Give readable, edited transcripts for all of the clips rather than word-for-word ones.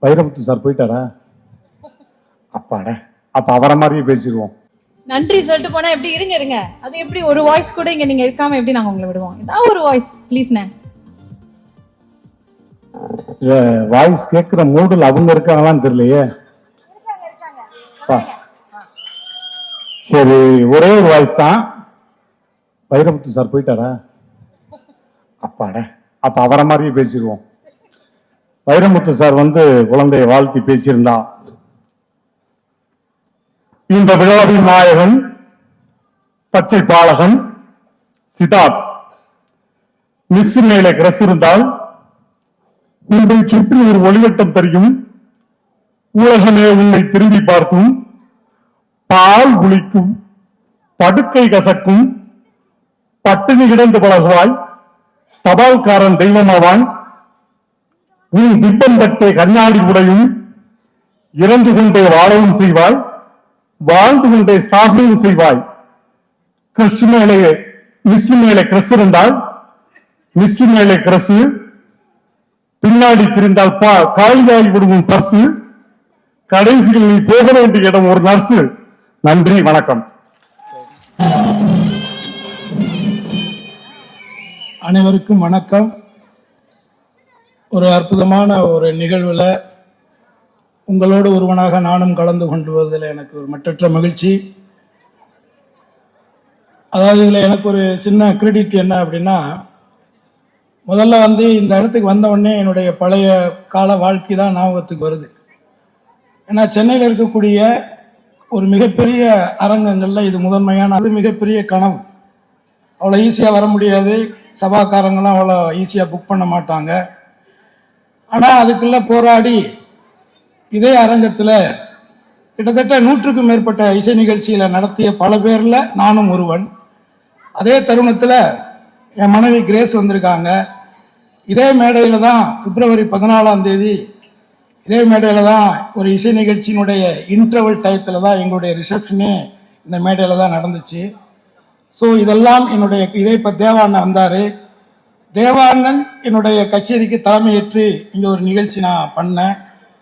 Vairamuthu sir போயிட்டாரா? அப்பாட, அப்ப அவரை மாதிரியே பேசிடுவோம். நன்றி சொல்லிட்டு போனா எப்படி? இருங்க இருங்க, அது எப்படி ஒரு வாய்ஸ் கூட இங்க நீங்க இருக்காம எப்படி நாங்க உங்களை விடுவோம்? ஏதாவது ஒரு வாய்ஸ் ப்ளீஸ்ண்ணே. வாய்ஸ் கேட்கிற மூடுல அவங்க இருக்காங்களான்னு தெரியலையே. சரி, ஒரே ஒரு வாய்ஸ் தான். வைரமுத்து சார் போயிட்டாரா? அப்பாட, அப்ப அவரை மாதிரியே பேசிடுவோம். வைரமுத்து சார் குழந்தைய வாழ்த்தி பேசியிருந்தா, இந்த விழாவின் நாயகன் பச்சை பாலகன் சித்தார்த், மிஸ் மேலே கிரஸ் இருந்தால் உன்னை சுற்றி ஒரு ஒளிவட்டம் தெரியும், உலகமே உன்னை திரும்பி பார்க்கும், பால் குளிக்கும், படுக்கை கசக்கும், பட்டினி கிடந்து பழகுவாய், தபால்காரன் தெய்வமாவான், உன் திப்பம் பட்டை கண்ணாடி உடையும், இறந்து கொண்டே வாழவும் செய்வாய், வாழ்ந்து கொண்டே சாகவும் செய்வாய். கிறிஸ் மேலே மிஸ் மேலே கிரஸ் இருந்தால் மிஸ் மேலே கிரஸ், பின்னாடி திரிந்தால் காலியாகி விடுவோம் பர்சு, கடைசியில் நீ போக வேண்டிய இடம் ஒரு நர்சு. நன்றி, வணக்கம். அனைவருக்கும் வணக்கம். ஒரு அற்புதமான ஒரு நிகழ்வில் உங்களோடு ஒருவனாக நானும் கலந்து கொண்டுவதில் எனக்கு ஒரு மற்றற்ற மகிழ்ச்சி. அதாவது இதில் எனக்கு ஒரு சின்ன கிரெடிட் என்ன அப்படின்னா, முதல்ல இந்த இடத்துக்கு வந்த உடனே என்னுடைய பழைய கால வாழ்க்கை தான் ஞாபகத்துக்கு வருது. ஏன்னா சென்னையில் இருக்கக்கூடிய ஒரு மிகப்பெரிய அரங்கங்களில் இது முதன்மையான, அது மிகப்பெரிய கனவு. அவ்வளோ ஈஸியாக வர முடியாது, சபாக்காரங்களாம் அவ்வளோ ஈஸியாக புக் பண்ண மாட்டாங்க. ஆனால் அதுக்குள்ளே போராடி இதே அரங்கத்தில் கிட்டத்தட்ட 100க்கும் மேற்பட்ட இசை நிகழ்ச்சியில் நடத்திய பல பேரில் நானும் ஒருவன். அதே தருணத்தில் என் மனைவி கிரேஸ் வந்திருக்காங்க. இதே மேடையில் தான் பிப்ரவரி 14ஆம் தேதி இதே மேடையில் தான் ஒரு இசை நிகழ்ச்சியினுடைய இன்டர்வல் டயத்தில் தான் எங்களுடைய ரிசப்ஷனே இந்த மேடையில் தான் நடந்துச்சு. ஸோ இதெல்லாம் என்னுடைய இதே இப்போ தேவாண்ணன் வந்தார். தேவாண்ணன் என்னுடைய கச்சேரிக்கு தலைமையேற்று இங்கே ஒரு நிகழ்ச்சி நான் பண்ணேன்.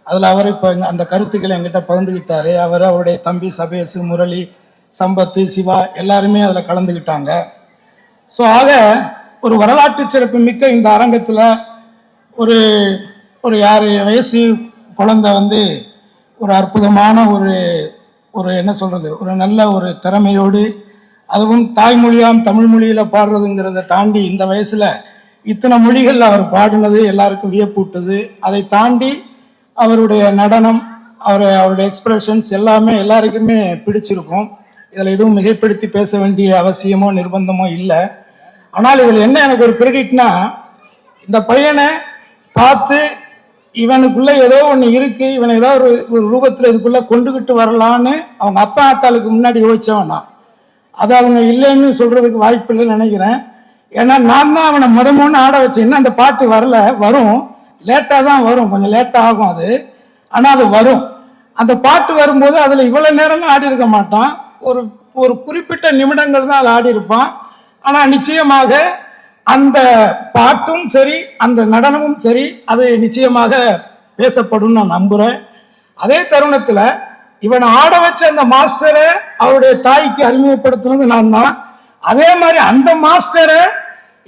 அதில் அவர் இப்போ அந்த கருத்துக்களை என்கிட்ட பகிர்ந்துக்கிட்டார். அவருடைய தம்பி சபேஷ், முரளி, சம்பத்து, சிவா எல்லாருமே அதில் கலந்துக்கிட்டாங்க. ஸோ ஆக ஒரு வரலாற்று சிறப்பு மிக்க இந்த அரங்கத்தில் ஒரு 6 வயசு குழந்தை ஒரு அற்புதமான ஒரு என்ன சொல்கிறது, ஒரு நல்ல ஒரு திறமையோடு, அதுவும் தாய்மொழியாம் தமிழ் மொழியில் பாடுறதுங்கிறத தாண்டி இந்த வயசில் இத்தனை மொழிகள் அவர் பாடினது எல்லாருக்கும் வியப்பூட்டுது. அதை தாண்டி அவருடைய நடனம், அவருடைய எக்ஸ்பிரஷன்ஸ் எல்லாமே எல்லாருக்குமே பிடிச்சிருக்கும். இதில் எதுவும் மிகைப்படுத்தி பேச வேண்டிய அவசியமோ நிர்பந்தமோ இல்லை. ஆனால் இதில் என்ன எனக்கு ஒரு கிரெடிட்னா, இந்த பையனை பார்த்து இவனுக்குள்ள ஏதோ ஒன்று இருக்கு, இவனை ஏதோ ஒரு ரூபத்தில் இதுக்குள்ள கொண்டுகிட்டு வரலான்னு அவங்க அப்பா ஆத்தாளுக்கு முன்னாடி யோசிச்சவனா. அது அவங்க இல்லைன்னு சொல்றதுக்கு வாய்ப்பு இல்லைன்னு நினைக்கிறேன். ஏன்னா நான் தான் அவனை முதமொன்னு ஆட வச்சேன். இன்னும் அந்த பாட்டு வரல, வரும், லேட்டாக தான் வரும், கொஞ்சம் லேட்டாக ஆகும் அது. ஆனால் அது வரும். அந்த பாட்டு வரும்போது அதில் இவ்வளோ நேரம்லாம் ஆடி இருக்க மாட்டான், ஒரு குறிப்பிட்ட நிமிடங்கள் தான் அதில் ஆடி இருப்பான். ஆனால் நிச்சயமாக அந்த பாட்டும் சரி, அந்த நடனமும் சரி, அது நிச்சயமாக பேசப்படும் நான் நம்புகிறேன். அதே தருணத்தில் இவனை ஆட வச்ச அந்த மாஸ்டரை அவருடைய தாய்க்கு அறிமுகப்படுத்தினது நான் தான். அதே மாதிரி அந்த மாஸ்டரை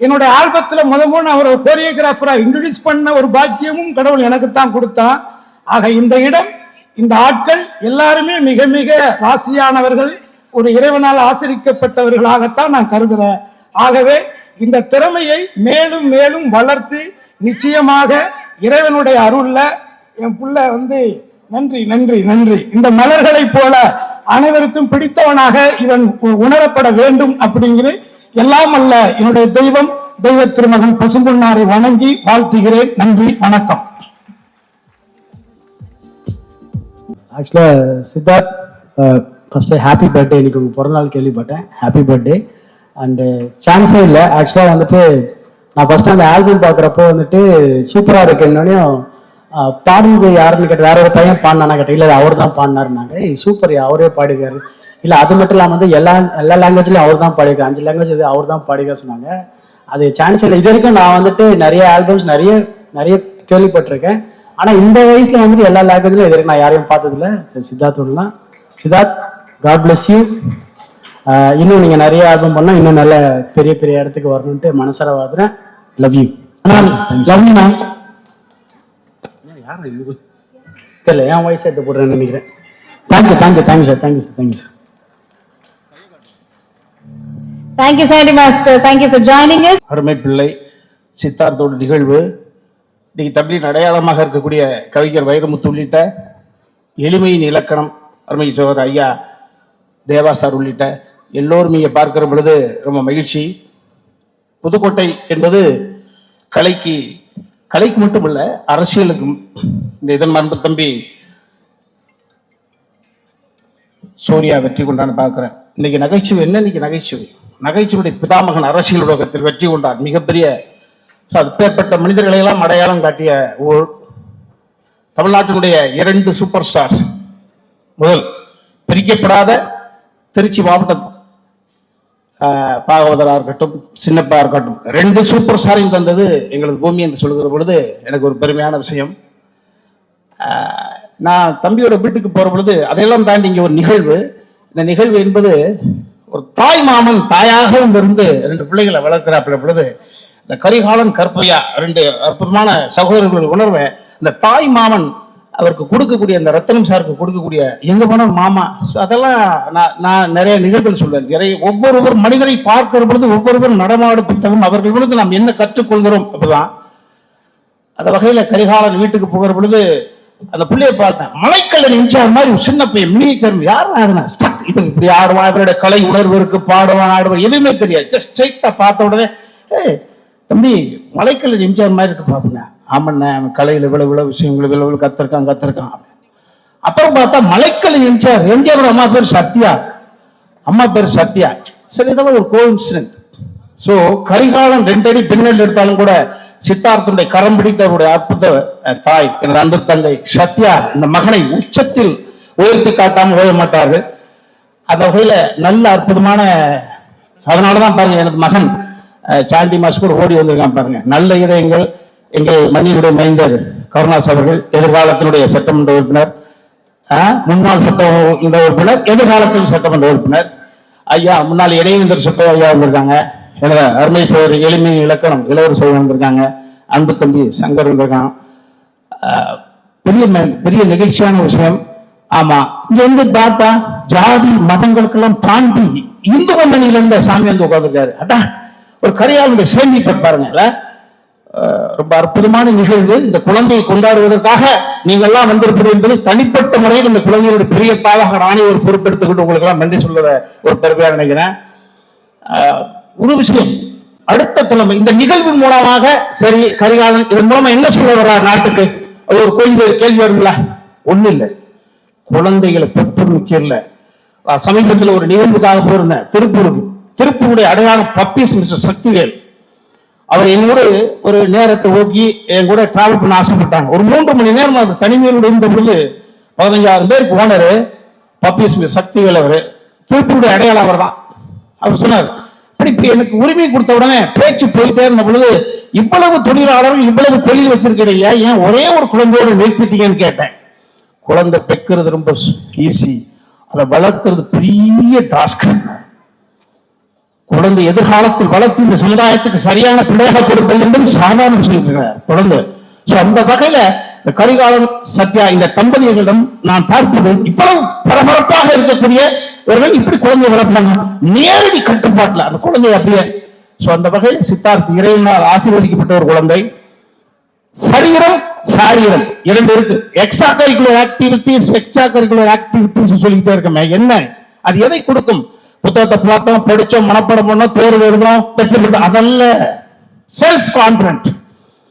என்னுடைய ஆல்பத்தில் முதல்ல அவரை கோரியோகிராஃபரா இன்ட்ரோடியூஸ் பண்ண ஒரு பாக்கியமும் கடவுள் எனக்கு தான் கொடுத்தான். ஆக இந்த இடம், இந்த ஆட்கள் எல்லாருமே மிக மிக ராசியானவர்கள், ஒரு இறைவனால் ஆசிரிக்கப்பட்டவர்களாகத்தான் நான் கருதுறேன். ஆகவே இந்த திறமையை மேலும் மேலும் வளர்த்து நிச்சயமாக இறைவனுடைய அருள்ல என் புள்ள நன்றி நன்றி நன்றி, இந்த மலர்களை போல அனைவருக்கும் பிடித்தவனாக இவன் உணரப்பட வேண்டும் அப்படிங்கிற எல்லாம் அல்ல என்னுடைய தெய்வம் தெய்வ திருமகன் பசும்பொன்னாரை வணங்கி வாழ்த்துகிறேன். நன்றி, வணக்கம். ஆக்சுவலா சித்தார்த், ஃபர்ஸ்ட் ஹாப்பி பர்த்டே. இன்னைக்கு உங்க பிறந்தநாள் கேள்விப்பட்டேன், ஹாப்பி பர்த்டே. அண்டு சான்ஸே இல்லை. ஆக்சுவலாக நான் ஃபர்ஸ்ட் அந்த ஆல்பம் பார்க்குறப்போ சூப்பராக இருக்கு. என்னன்னையும் பாடுறது யாருன்னு கேட்டு வேற ஒரு பையன் பாடினா கேட்டேன். இல்லை அவர் தான் பாடினாருனாங்க. சூப்பர், அவரே பாடிக்காரு. இல்லை அது மட்டும் இல்லாமல் எல்லா லாங்குவேஜ்லையும் அவர் தான் பாடிக்காரு, 5 லாங்குவேஜ் இது அவர் தான் பாடிக்க சொன்னாங்க. அது சான்ஸ் இல்லை. இது வரைக்கும் நான் நிறைய ஆல்பம்ஸ் நிறைய கேள்விப்பட்டிருக்கேன். ஆனா இந்த வயசுல வந்துட்டு எல்லா லாங்குவேஜ்லயும் இது வரைக்கும் நான் யாரையும் பார்த்ததில்ல. சித்தார்த்தோடலாம். Siddharth, God bless you. இன்னும் நீங்க நிறைய ஆல்பம் பண்ணா இன்னும் நல்ல பெரிய பெரிய இடத்துக்கு வரணும்ட்டு மனசார வாதுறேன். Love you. Love you. தெரியல, என் வயசு எடுத்து போடுறேன்னு நினைக்கிறேன். Thank you thank you thank you sir. Thank you sir. Thank you sir. Thank you, Sandy Master. Thank you for joining us. அருமை பிள்ளை சித்தார்த்தோட நிகழ்வு இன்னைக்கு தமிழின் அடையாளமாக இருக்கக்கூடிய கவிஞர் வைரமுத்து உள்ளிட்ட எளிமையின் இலக்கணம் அருமை சோதர் ஐயா தேவா சார் உள்ளிட்ட எல்லோரும் இங்கே பார்க்கிற பொழுது ரொம்ப மகிழ்ச்சி. புதுக்கோட்டை என்பது கலைக்கு மட்டுமல்ல அரசியலுக்கும். இந்த இதன் அன்பு தம்பி சூர்யா வெற்றி கொண்டான்னு பார்க்கிறேன். இன்னைக்கு நகைச்சுவை என்ன? இன்னைக்கு நகைச்சுவையுடைய பிதாமகன் அரசியல் உலகத்தில் வெற்றி கொண்டான். மிகப்பெரிய அப்பேற்பட்ட மனிதர்களை எல்லாம் அடையாளம் காட்டிய தமிழ்நாட்டினுடைய 2 சூப்பர் ஸ்டார்ஸ். முதல் பிரிக்கப்படாத திருச்சி மாவட்டம் பாகவதரா இருக்கட்டும், சின்னப்பா இருக்கட்டும், 2 சூப்பர் ஸ்டாரையும் தந்தது எங்களது பூமி என்று சொல்லுகிற பொழுது எனக்கு ஒரு பெருமையான விஷயம். நான் தம்பியோட வீட்டுக்கு போற பொழுது அதையெல்லாம் தாண்டி இங்கே ஒரு நிகழ்வு. இந்த நிகழ்வு என்பது ஒரு தாய் மாமன் தாயாகவும் இருந்து 2 பிள்ளைகளை வளர்க்கிறாப்புல பொழுது இந்த கரிகாலன் கற்பையா 2 அற்புதமான சகோதரர்கள் உணர்வை இந்த தாய் மாமன் அவருக்கு கொடுக்கக்கூடிய அந்த ரத்தனம் சாருக்கு கொடுக்கக்கூடிய எங்க போன மாமா, அதெல்லாம் நான் நிறைய நிகழ்வுகள் சொல்வேன். ஒவ்வொருவர் மனிதரை பார்க்கிற பொழுது ஒவ்வொருவர் நடமாடு புத்தகம், அவர்கள் பொழுது நாம் என்ன கற்றுக்கொள்கிறோம் அப்படிதான். அந்த வகையில கரிகாலன் வீட்டுக்கு போகிற பொழுது அந்த பிள்ளையை பார்த்தேன். மலைக்கல்லன் எம்ஜிஆர் மாதிரி ஒரு சின்ன பையன் மினியேச்சர். யாரும் இப்படி ஆடுவான், இவருடைய கலை உணர்வு இருக்கு, பாடுவான் ஆடுவான், எதுவுமே தெரியாது. ஜஸ்ட் ஸ்ட்ரைட்டா பார்த்த உடனே தம்பி மலைக்கல்லன் எம்ஜிஆர் மாதிரி இருக்கு பாப்பீங்க. ஆமண்ண அவன் கலையில் இவ்வளவு விஷயங்கள் இவ்வளவு கத்திருக்கான். அப்புறம் பார்த்தா மலைக்கல்லன் எம்ஜிஆரோட அம்மா பேர் சத்யா. சரி, இதெல்லாம் ஒரு கோஇன்சிடென்ட். சோ கரிகாலன் 2 அடி பின்னல் எடுத்தாலும் கூட சித்தார்த்தனுடைய கரம் பிடித்தவருடைய அற்புத தாய் என்ற அன்பு தங்கை சத்யா இந்த மகனை உச்சத்தில் உயர்த்தி காட்டாமல் ஓய மாட்டார்கள். அந்த வகையில நல்ல அற்புதமான, அதனாலதான் பாருங்க எனது மகன் சாண்டி மாஸ் கூட ஓடி வந்திருக்கான் பாருங்க. நல்ல இதயங்கள். எங்கள் மண்ணினுடைய மைந்தர் கருணாஸ் அவர்கள் எதிர்காலத்தினுடைய சட்டமன்ற உறுப்பினர், முன்னாள் சட்டமன்ற உறுப்பினர், எதிர்காலத்தில் சட்டமன்ற உறுப்பினர். ஐயா முன்னாள் இடைவேந்தர் சுப்ப ஐயா வந்திருக்காங்க. எனது அருமை சோதரி எளிமை இலக்கணம் இளவரசர் வந்திருக்காங்க. அன்பு தம்பி சங்கர் வந்திருக்கான். பெரிய நெகிழ்ச்சியான விஷயம். ஆமா, இங்க வந்து பார்த்தா ஜாதி மதங்களுக்கெல்லாம் தாண்டி இந்து மன்னனில இருந்த சாமி வந்து உட்கார்ந்துருக்காரு. அதான் ஒரு கரிகாலனுடைய சேமிப்பை பாருங்க. ரொம்ப அற்புதமான நிகழ்வு. இந்த குழந்தையை கொண்டாடுவதற்காக நீங்கள் எல்லாம் வந்திருப்பது என்பது தனிப்பட்ட முறையில் இந்த குழந்தையோட பெரிய பாவாக நானே ஒரு பொறுப்பெடுத்துக்கிட்டு உங்களுக்கு எல்லாம் நன்றி சொல்வத ஒரு பெருமையா நினைக்கிறேன். ஒரு விஷயம், அடுத்த தலைமை இந்த நிகழ்வின் மூலமாக சரி கரிகாலன் இதன் மூலமா என்ன சொல்ல வர்றார் நாட்டுக்கு, ஒரு கேள்வி வருங்களா? ஒண்ணு இல்லை, குழந்தைகளை பெற்றது முக்கியம் இல்லை. சமீபத்தில் ஒரு நிகழ்வுக்காக போயிருந்தேன் திருப்பூருடைய அடையாளம் பப்பீஸ் மிஸ்டர் சக்திவேல். அவர் என்னோட ஒரு நேரத்தை ஓக்கி என் கூட டிராவல் பண்ண ஆசைப்பட்டாங்க. ஒரு 3 மணி நேரம் அவர் தனிமையோடு இருந்த பொழுது 15,000 பேருக்கு ஓனரு பப்பீஸ் மிஸ்டர் சக்திவேல். அவரு திருப்பூருடைய அடையாளம் அவர் தான். அவர் சொன்னார், இப்படி எனக்கு உரிமை கொடுத்த உடனே பேச்சு போயிட்டே இருந்த பொழுது இவ்வளவு தொழிலாளர்கள் இவ்வளவு தொழில் வச்சிருக்கிறீங்க, ஏன் ஒரே ஒரு குழந்தையோடு நிறுத்திட்டீங்கன்னு கேட்டேன். குழந்தை பெக்கிறது ரொம்ப ஈஸி, அதை வளர்க்கிறது பெரிய டாஸ்க். குழந்தை எதிர்காலத்தில் வளர்த்து இந்த சமுதாயத்துக்கு சரியான பிள்ளையாக கொடுப்பது என்பது சாதாரண விஷயம் குழந்தை. அந்த வகையில இந்த கரிகாலன் சத்யா இந்த தம்பதிகளிடம் நான் பார்ப்பது இவ்வளவு பரபரப்பாக இருக்கக்கூடியவர்கள் இப்படி குழந்தையை வளர்ப்பாங்க நேரடி கட்டுப்பாட்டில் அந்த குழந்தை அப்படியே. அந்த வகையில் சித்தார்த் இறைவனால் ஆசீர்வதிக்கப்பட்ட ஒரு குழந்தை. சரீரம் சாரீரம் 2 இருக்கு. எக்ஸ்ட்ரா கரிக்குலர் ஆக்டிவிட்டிஸ் சொல்லிக்கிட்டே இருக்கமே, என்ன அது எதை கொடுக்கும்? புத்தகத்தை பார்த்தோம், படிச்சோம், மனப்பாடம் பண்ணோம், தேர்வு எழுதோம், வெற்றி பெற்றோம், அதல்ல. Self confident.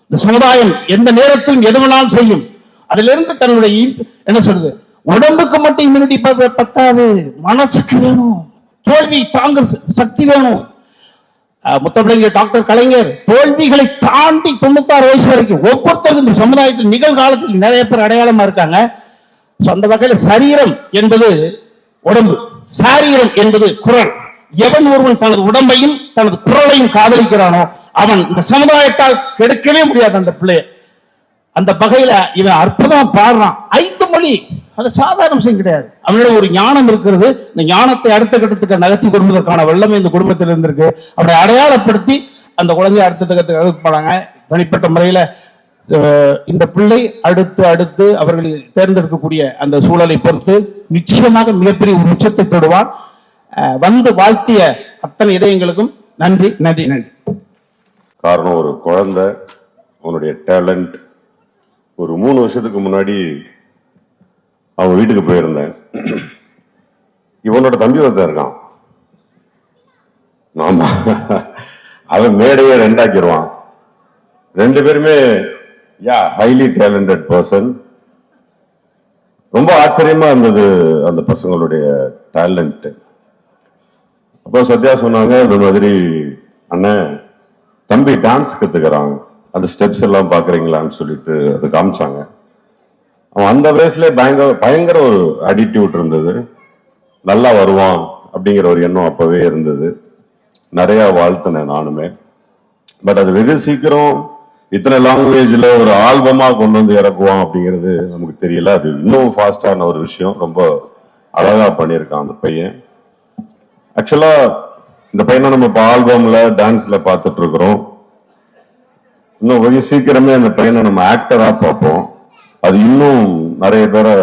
இந்த சமுதாயம் எந்த நேரத்திலும் எது வேணாலும் செய்யும். அதிலிருந்து தன்னுடைய என்ன சொல்றது, உடம்புக்கு மட்டும் இம்யூனிட்டி பத்தாது, மனசுக்கு வேணும், தோல்வி தாங்க சக்தி வேணும். முத்தமிழர் டாக்டர் கலைஞர் தோல்விகளை தாண்டி 96 வயசு வரைக்கும் ஒவ்வொருத்தருக்கும் இந்த சமுதாயத்தில் நிகழ்காலத்தில் நிறைய பேர் அடையாளமா இருக்காங்க. அந்த வகையில் சரீரம் என்பது உடம்பு, சாரீரம் என்பது குரல். எவன் ஒருவன் தனது உடம்பையும் தனது குரலையும் காதலிக்கிறானோ அவன் இந்த சமுதாயத்தால் கெடுக்கவே முடியாது. அந்த பிள்ளைய அந்த வகையில இவன் அற்புதமா பாடுறான். 5 மொழி, அது சாதாரண விஷயம் கிடையாது. அவனோட ஒரு ஞானம் இருக்கிறது. இந்த ஞானத்தை அடுத்த கட்டத்துக்கு நகர்த்தி கொடுப்பதற்கான வெள்ளமே இந்த குடும்பத்தில் இருந்திருக்கு. அவரை அடையாளப்படுத்தி அந்த குழந்தைய அடுத்த கட்டத்துக்கு போனாங்க. தனிப்பட்ட முறையில இந்த பிள்ளை அடுத்து அடுத்து அவர்கள் தேர்ந்தெடுக்கக்கூடிய அந்த சூழலை பொறுத்து நிச்சயமாக மிகப்பெரிய ஒரு உச்சத்தை தொடுவான். வந்து வாழ்த்திய அத்தனை இதயங்களுக்கும் நன்றி நன்றி நன்றி. காரணம், ஒரு குழந்தை, அவனுடைய டேலண்ட். ஒரு 3 வருஷத்துக்கு முன்னாடி அவன் வீட்டுக்கு போயிருந்தேன். இவனோட தம்பி ஒருத்தன் இருக்கான். ஆமா, அவன் மேடையே 2 ஆக்கிடுவான். 2 பேருமே ஹைலி டேலண்டட் பர்சன். ரொம்ப ஆச்சரியமா இருந்தது அந்த பசங்களுடைய டேலண்ட். அப்போ சத்யா சொன்னாங்க, இந்த மாதிரி அண்ணன் தம்பி டான்ஸ் கத்துக்கிறாங்க, அந்த ஸ்டெப்ஸ் எல்லாம் பாக்குறீங்களான்னு சொல்லிட்டு அது காமிச்சாங்க. அவன் அந்த வயசுல பயங்கர ஒரு ஆட்டிடியூட் இருந்தது. நல்லா வருவான் அப்படிங்கிற ஒரு எண்ணம் அப்பவே இருந்தது. நிறைய வாழ்த்தினேன் நானுமே. பட் அது வெகு சீக்கிரம் இத்தனை லாங்குவேஜ்ல ஒரு ஆல்பமா கொண்டு வந்து இறக்குவான் அப்படிங்கிறது நமக்கு தெரியல. அது இன்னும் ஃபாஸ்டான ஒரு விஷயம். ரொம்ப அழகா பண்ணியிருக்கான் அந்த பையன். ஆக்சுவலா இந்த பையனை நம்ம இப்போ ஆல்பம்ல டான்ஸ்ல பார்த்துட்டு இருக்கிறோம். இன்னும் வெகு சீக்கிரமே அந்த பையனை நம்ம ஆக்டரா பார்ப்போம். அது இன்னும் நிறைய பேரை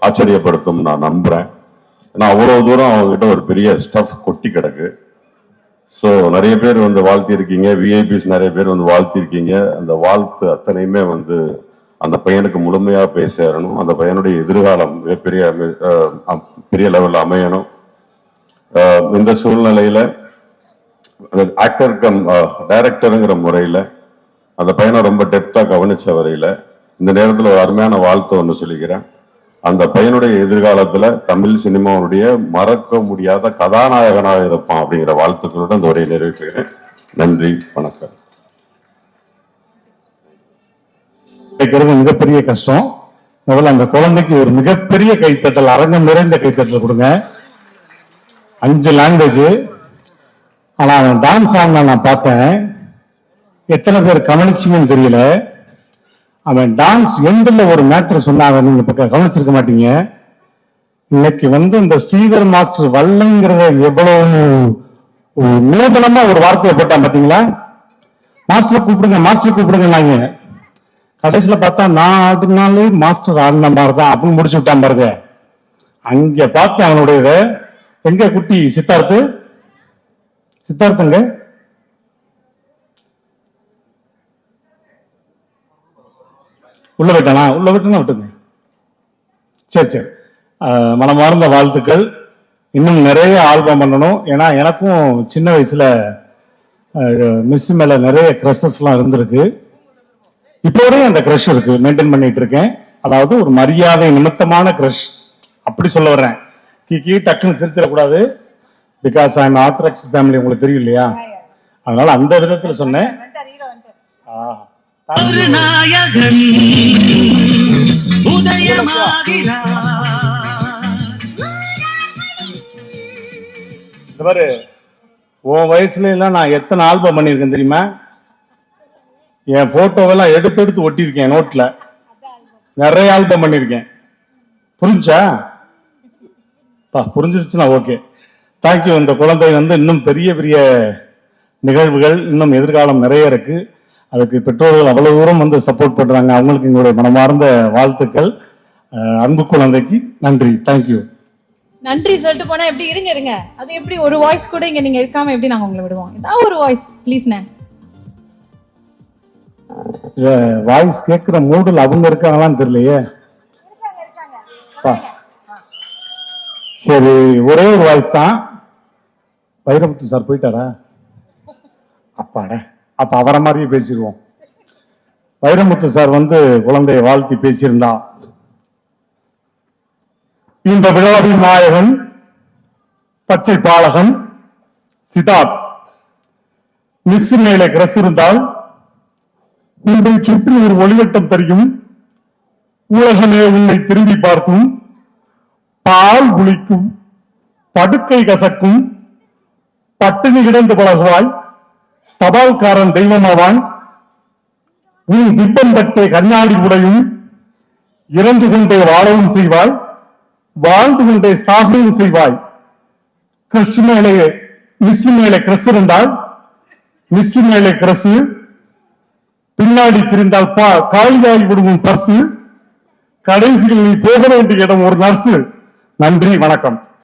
ஆச்சரியப்படுத்தும் நான் நம்புறேன். ஏன்னா அவ்வளவு தூரம் அவங்ககிட்ட ஒரு பெரிய ஸ்டஃப் கொட்டி கிடக்கு. ஸோ நிறைய பேர் வந்து வாழ்த்தி இருக்கீங்க, விஐபிஸ் நிறைய பேர் வந்து வாழ்த்தி இருக்கீங்க. அந்த வாழ்த்து அத்தனையுமே வந்து அந்த பையனுக்கு முழுமையா போய் சேரணும். அந்த பையனுடைய எதிர்காலம் பெரிய லெவலில் அமையணும். இந்த சூழ்நிலையில ஆக்டர் கம் டைரக்டருங்கிற முறையில அந்த பையனை ரொம்ப டெப்தா கவனிச்ச வரையில இந்த நேரத்தில் ஒரு அருமையான வாழ்த்து ஒன்று சொல்லிக்கிறேன். அந்த பையனுடைய எதிர்காலத்துல தமிழ் சினிமாவுடைய மறக்க முடியாத கதாநாயகனாக இருப்பான் அப்படிங்கிற வாழ்த்துக்களோட அந்த உரையை நிறைவேற்றுகிறேன். நன்றி, வணக்கம். மிகப்பெரிய கஷ்டம். முதல்ல அந்த குழந்தைக்கு ஒரு மிகப்பெரிய கைத்தட்டல், அரங்கம் நிறைந்த கைத்தட்டல் கொடுங்க. 5 லாங்குவேஜ். ஆனா அவன் டான்ஸ் ஆடினா நான் பார்த்தேன். எத்தனை பேர் கவனிச்சிங்கன்னு தெரியல. அவன் டான்ஸ் எண்டில் ஒரு மேட்டர் சொன்னாங்க, நீங்க இப்ப கவனிச்சிருக்க மாட்டீங்க. இன்னைக்கு வந்து இந்த ஸ்ரீதர் மாஸ்டர் வல்லைங்கிறத எவ்வளவு நூதனமா ஒரு வார்த்தையை போட்டான் பாத்தீங்களா? மாஸ்டர் கூப்பிடுங்க, மாஸ்டர் கூப்பிடுங்க. நாங்க கடைசியில பார்த்தா நான் ஆடினாலே மாஸ்டர் ஆடின மாதிரிதான் அப்படின்னு முடிச்சு விட்டான் பாருங்க. அங்க பார்த்து அவனுடைய எங்க குட்டி சித்தார்த்தங்க உள்ள விட்டனா விட்டுங்க. சரி, மனமார்ந்த வாழ்த்துக்கள். இன்னும் நிறைய ஆல்பம் பண்ணணும். ஏன்னா எனக்கும் சின்ன வயசுல மிஸ் மேல நிறைய கிரஷஸ் எல்லாம் இருந்திருக்கு. இப்போ வரையும் அந்த கிரஷ் இருக்கு, மெயின்டைன் பண்ணிட்டு இருக்கேன். அதாவது ஒரு மரியாதை நிமித்தமான கிரஷ், அப்படி சொல்ல வர்றேன். கீ டக்குன்னு சிரிச்சிடக்கூடாது. Because I am orthodox family, உங்களுக்கு தெரியும் இல்லையா? அதனால அந்த விதத்துல சொன்னேன். உன் வயசுல எல்லாம் நான் எத்தனை ஆல்பம் பண்ணிருக்கேன் தெரியுமா? என் போட்டோவெல்லாம் எடுத்து ஒட்டியிருக்கேன் நோட்ல. நிறைய ஆல்பம் பண்ணிருக்கேன். புரிஞ்சா? புரிஞ்சிருச்சுன்னா ஓகே, தேங்க்யூ. இந்த குழந்தை வந்து இன்னும் பெரிய பெரிய நிகழ்வுகள், இன்னும் எதிர்காலம் நிறைய இருக்கு. அதுக்கு பெற்றோர்கள் அவ்வளவு தூரம் வந்து சப்போர்ட் பண்றாங்க. அவங்களுக்கு எங்களுடைய மனமார்ந்த வாழ்த்துக்கள். அன்பு குழந்தைக்கு நன்றி, தேங்க்யூ. நன்றி சொல்லிட்டு போனா எப்படி இருங்க. அது எப்படி ஒரு வாய்ஸ் கூட இங்க நீங்க இருக்காம எப்படி நாங்க உங்களை விடுவோம்? ஏதாவது ஒரு வாய்ஸ் ப்ளீஸ்ண்ணே. வாய்ஸ் கேட்கிற மூடுல அவங்க இருக்காங்களான்னு தெரியலையே. சரி, ஒரே ஒரு வாய்ஸ் தான். வைரமுத்து சார் போயிட்டாரா? அப்பாடா, அப்ப அவரை மாதிரியே பேசிடுவோம். வைரமுத்து சார் வந்து குழந்தையை வாழ்த்தி பேசியிருந்தா, இந்த விழாவின் நாயகன் பச்சை பாலகன் சித்தார்த், மிஸ் மேலே கிரஸ் இருந்தால் உன்னை சுற்றி ஒரு ஒளிவட்டம் தெரியும், உலகமே உன்னை திரும்பி பார்க்கும், பால் குளிக்கும், படுக்கை கசக்கும், பட்டினி கிடந்து பழகுவாய், தபால்காரன் தெய்வமாவான், உன் திப்பம் பட்டை கண்ணாடி உடையும் இறந்து கொண்டே வாழவும் செய்வாய், வாழ்ந்து கொண்டே சாகவும் செய்வாய். கிரஷ் மேலே மிஸ் மேலே கிரஸ் இருந்தால் மிஸ் மேலே கிரஸ், பின்னாடி திரிந்தால் காலியாகி விடுவோம் பர்சு, கடைசியில் நீ போக வேண்டிய இடம் ஒரு நர்ஸு. நன்றி, வணக்கம்.